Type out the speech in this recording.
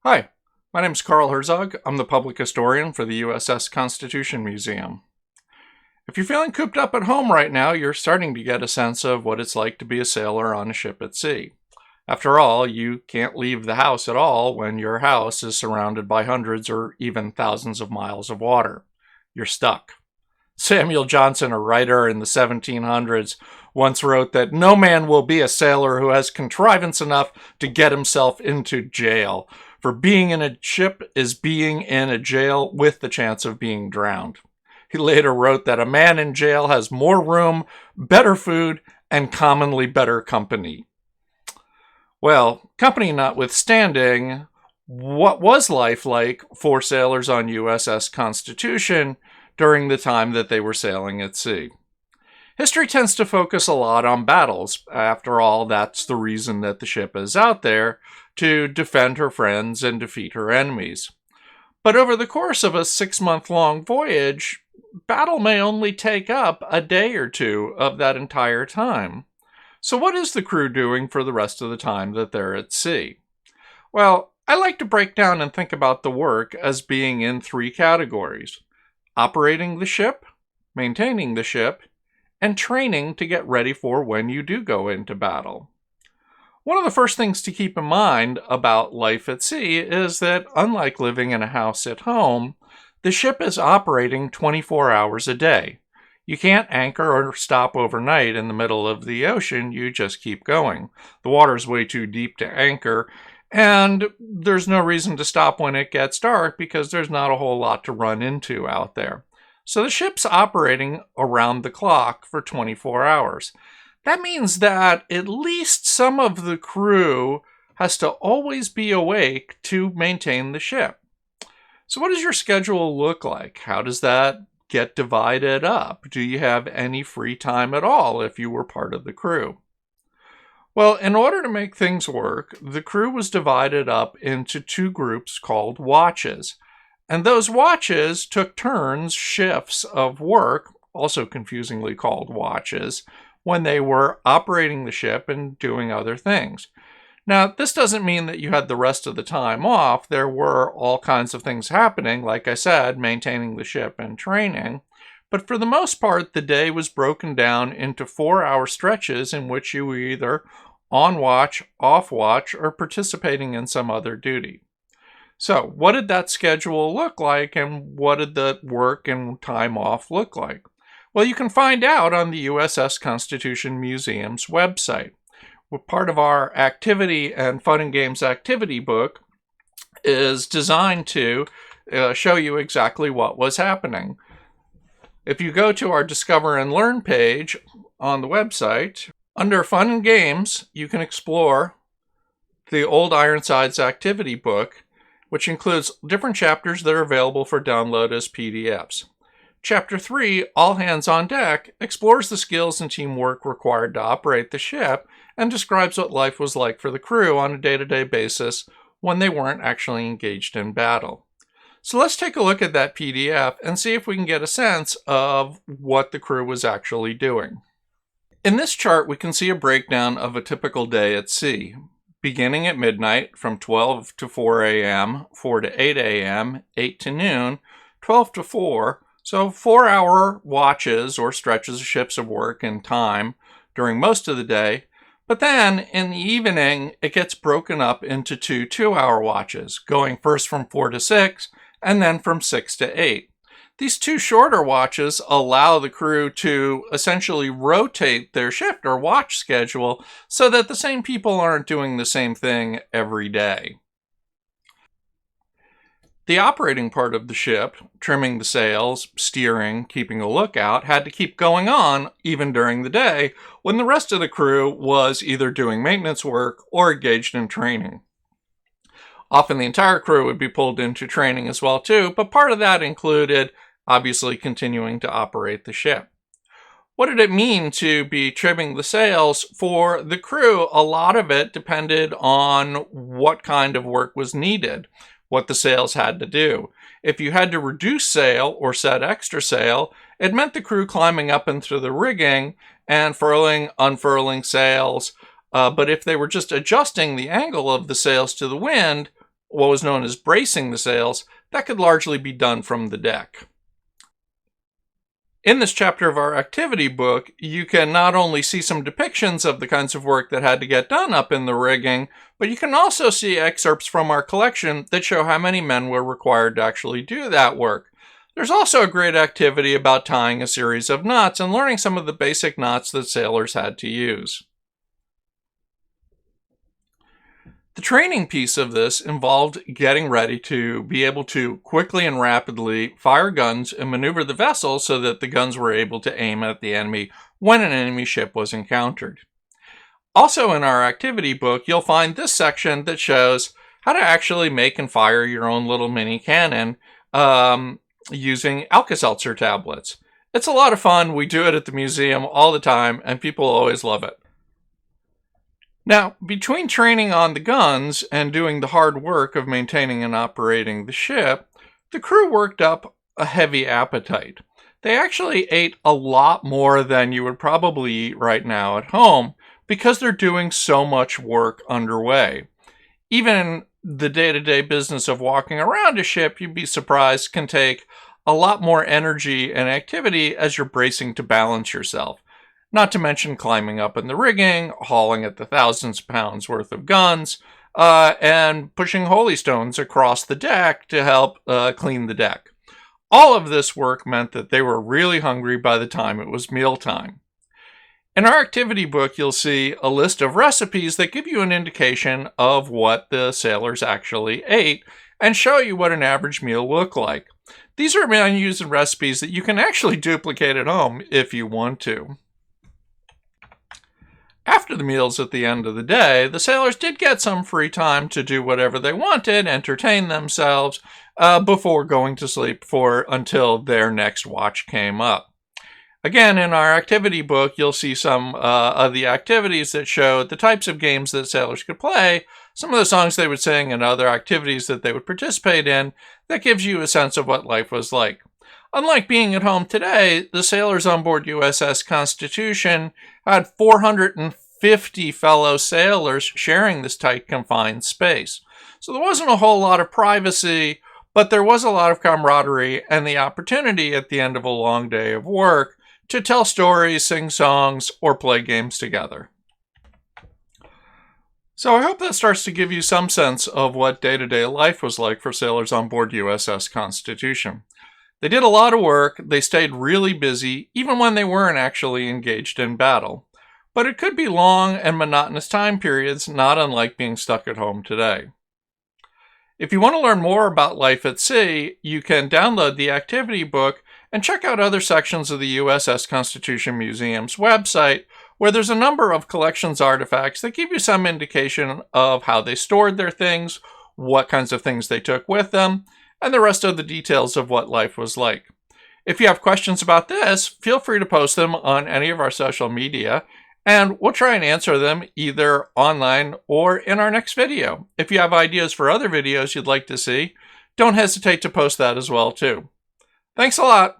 Hi, my name is Carl Herzog. I'm the public historian for the USS Constitution Museum. If you're feeling cooped up at home right now, you're starting to get a sense of what it's like to be a sailor on a ship at sea. After all, you can't leave the house at all when your house is surrounded by hundreds or even thousands of miles of water. You're stuck. Samuel Johnson, a writer in the 1700s, once wrote that no man will be a sailor who has contrivance enough to get himself into jail. For being in a ship is being in a jail with the chance of being drowned. He later wrote that a man in jail has more room, better food, and commonly better company. Well, company notwithstanding, what was life like for sailors on USS Constitution during the time that they were sailing at sea? History tends to focus a lot on battles. After all, that's the reason that the ship is out there, to defend her friends and defeat her enemies. But over the course of a 6-month-long voyage, battle may only take up a day or two of that entire time. So what is the crew doing for the rest of the time that they're at sea? Well, I like to break down and think about the work as being in 3 categories: operating the ship, maintaining the ship, and training to get ready for when you do go into battle. One of the first things to keep in mind about life at sea is that, unlike living in a house at home, the ship is operating 24 hours a day. You can't anchor or stop overnight in the middle of the ocean, you just keep going. The water's way too deep to anchor, and there's no reason to stop when it gets dark because there's not a whole lot to run into out there. So the ship's operating around the clock for 24 hours. That means that at least some of the crew has to always be awake to maintain the ship. So what does your schedule look like? How does that get divided up? Do you have any free time at all if you were part of the crew? Well, in order to make things work, the crew was divided up into 2 groups called watches. And those watches took turns, shifts of work, also confusingly called watches, when they were operating the ship and doing other things. Now, this doesn't mean that you had the rest of the time off. There were all kinds of things happening, like I said, maintaining the ship and training. But for the most part, the day was broken down into 4-hour stretches in which you were either on watch, off watch, or participating in some other duty. So, what did that schedule look like, and what did the work and time off look like? Well, you can find out on the USS Constitution Museum's website. Well, part of our activity and fun and games activity book is designed to show you exactly what was happening. If you go to our Discover and Learn page on the website, under Fun and Games, you can explore the old Ironsides activity book, which includes different chapters that are available for download as PDFs. Chapter 3, All Hands on Deck, explores the skills and teamwork required to operate the ship and describes what life was like for the crew on a day-to-day basis when they weren't actually engaged in battle. So let's take a look at that PDF and see if we can get a sense of what the crew was actually doing. In this chart, we can see a breakdown of a typical day at sea. Beginning at midnight from 12 to 4 a.m., 4 to 8 a.m., 8 to noon, 12 to 4, so 4-hour watches or stretches of shifts of work and time during most of the day. But then in the evening, it gets broken up into 2 2-hour watches, going first from 4 to 6 and then from 6 to 8. These 2 shorter watches allow the crew to essentially rotate their shift or watch schedule so that the same people aren't doing the same thing every day. The operating part of the ship, trimming the sails, steering, keeping a lookout, had to keep going on even during the day when the rest of the crew was either doing maintenance work or engaged in training. Often the entire crew would be pulled into training as well too, but part of that included obviously continuing to operate the ship. What did it mean to be trimming the sails? For the crew, a lot of it depended on what kind of work was needed, what the sails had to do. If you had to reduce sail or set extra sail, it meant the crew climbing up into the rigging and furling, unfurling sails. But if they were just adjusting the angle of the sails to the wind, what was known as bracing the sails, that could largely be done from the deck. In this chapter of our activity book, you can not only see some depictions of the kinds of work that had to get done up in the rigging, but you can also see excerpts from our collection that show how many men were required to actually do that work. There's also a great activity about tying a series of knots and learning some of the basic knots that sailors had to use. The training piece of this involved getting ready to be able to quickly and rapidly fire guns and maneuver the vessel so that the guns were able to aim at the enemy when an enemy ship was encountered. Also in our activity book, you'll find this section that shows how to actually make and fire your own little mini cannon using Alka-Seltzer tablets. It's a lot of fun. We do it at the museum all the time, and people always love it. Now, between training on the guns and doing the hard work of maintaining and operating the ship, the crew worked up a heavy appetite. They actually ate a lot more than you would probably eat right now at home because they're doing so much work underway. Even the day-to-day business of walking around a ship, you'd be surprised, can take a lot more energy and activity as you're bracing to balance yourself. Not to mention climbing up in the rigging, hauling at the thousands of pounds worth of guns, and pushing holy stones across the deck to help clean the deck. All of this work meant that they were really hungry by the time it was mealtime. In our activity book, you'll see a list of recipes that give you an indication of what the sailors actually ate and show you what an average meal looked like. These are menus and recipes that you can actually duplicate at home if you want to. After the meals at the end of the day, the sailors did get some free time to do whatever they wanted, entertain themselves, before going to sleep until their next watch came up. Again, in our activity book, you'll see some of the activities that show the types of games that sailors could play, some of the songs they would sing, and other activities that they would participate in that gives you a sense of what life was like. Unlike being at home today, the sailors on board USS Constitution had 450 fellow sailors sharing this tight, confined space. So there wasn't a whole lot of privacy, but there was a lot of camaraderie and the opportunity at the end of a long day of work to tell stories, sing songs, or play games together. So I hope that starts to give you some sense of what day-to-day life was like for sailors on board USS Constitution. They did a lot of work, they stayed really busy, even when they weren't actually engaged in battle. But it could be long and monotonous time periods, not unlike being stuck at home today. If you want to learn more about life at sea, you can download the activity book and check out other sections of the USS Constitution Museum's website, where there's a number of collections artifacts that give you some indication of how they stored their things, what kinds of things they took with them, and the rest of the details of what life was like. If you have questions about this, feel free to post them on any of our social media, and we'll try and answer them either online or in our next video. If you have ideas for other videos you'd like to see, don't hesitate to post that as well too. Thanks a lot!